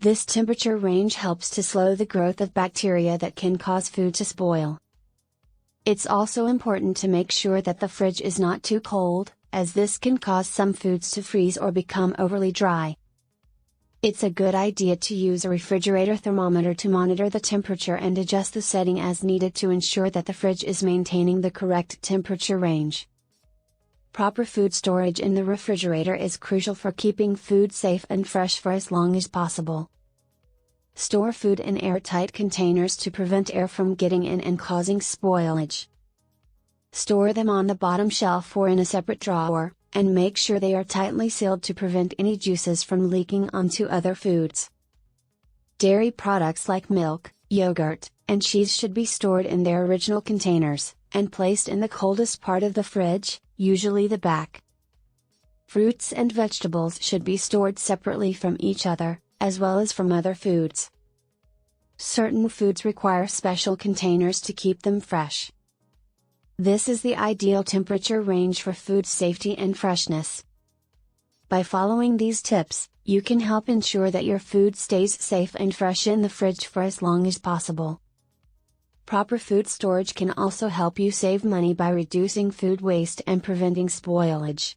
This temperature range helps to slow the growth of bacteria that can cause food to spoil. It's also important to make sure that the fridge is not too cold, as this can cause some foods to freeze or become overly dry. It's a good idea to use a refrigerator thermometer to monitor the temperature and adjust the setting as needed to ensure that the fridge is maintaining the correct temperature range. Proper food storage in the refrigerator is crucial for keeping food safe and fresh for as long as possible. Store food in airtight containers to prevent air from getting in and causing spoilage. Store them on the bottom shelf or in a separate drawer, and make sure they are tightly sealed to prevent any juices from leaking onto other foods. Dairy products like milk, yogurt, and cheese should be stored in their original containers, and placed in the coldest part of the fridge, usually the back. Fruits and vegetables should be stored separately from each other, as well as from other foods. Certain foods require special containers to keep them fresh. This is the ideal temperature range for food safety and freshness. By following these tips, you can help ensure that your food stays safe and fresh in the fridge for as long as possible. Proper food storage can also help you save money by reducing food waste and preventing spoilage.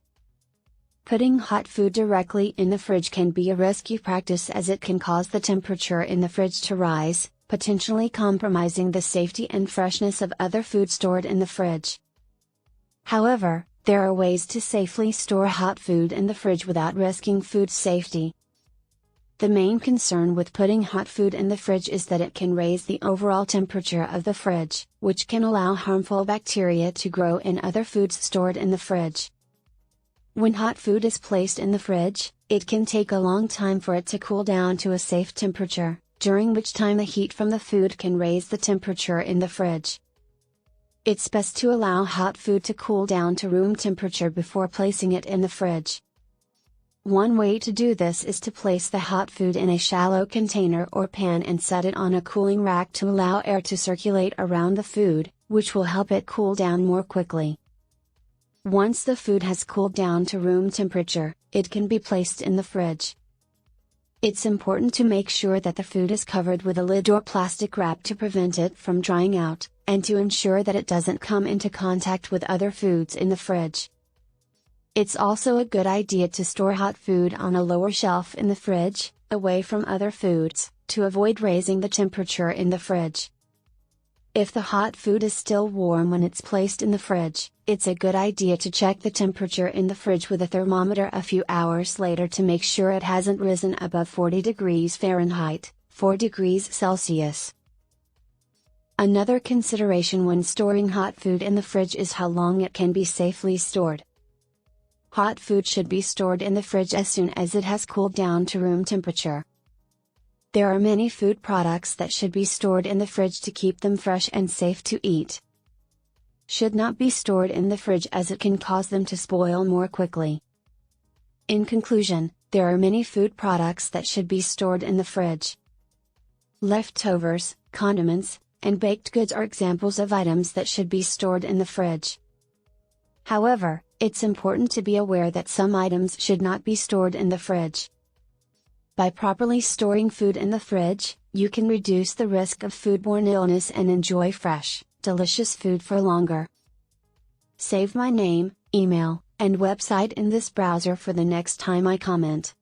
Putting hot food directly in the fridge can be a risky practice as it can cause the temperature in the fridge to rise, potentially compromising the safety and freshness of other food stored in the fridge. However, there are ways to safely store hot food in the fridge without risking food safety. The main concern with putting hot food in the fridge is that it can raise the overall temperature of the fridge, which can allow harmful bacteria to grow in other foods stored in the fridge. When hot food is placed in the fridge, it can take a long time for it to cool down to a safe temperature, during which time the heat from the food can raise the temperature in the fridge. It's best to allow hot food to cool down to room temperature before placing it in the fridge. One way to do this is to place the hot food in a shallow container or pan and set it on a cooling rack to allow air to circulate around the food, which will help it cool down more quickly. Once the food has cooled down to room temperature, it can be placed in the fridge. It's important to make sure that the food is covered with a lid or plastic wrap to prevent it from drying out, and to ensure that it doesn't come into contact with other foods in the fridge. It's also a good idea to store hot food on a lower shelf in the fridge, away from other foods, to avoid raising the temperature in the fridge. If the hot food is still warm when it's placed in the fridge, it's a good idea to check the temperature in the fridge with a thermometer a few hours later to make sure it hasn't risen above 40 degrees Fahrenheit, 4 degrees Celsius. Another consideration when storing hot food in the fridge is how long it can be safely stored. Hot food should be stored in the fridge as soon as it has cooled down to room temperature. There are many food products that should be stored in the fridge to keep them fresh and safe to eat. Should not be stored in the fridge as it can cause them to spoil more quickly. In conclusion, there are many food products that should be stored in the fridge. Leftovers, condiments, and baked goods are examples of items that should be stored in the fridge. However, it's important to be aware that some items should not be stored in the fridge. By properly storing food in the fridge, you can reduce the risk of foodborne illness and enjoy fresh, delicious food for longer. Save my name, email, and website in this browser for the next time I comment.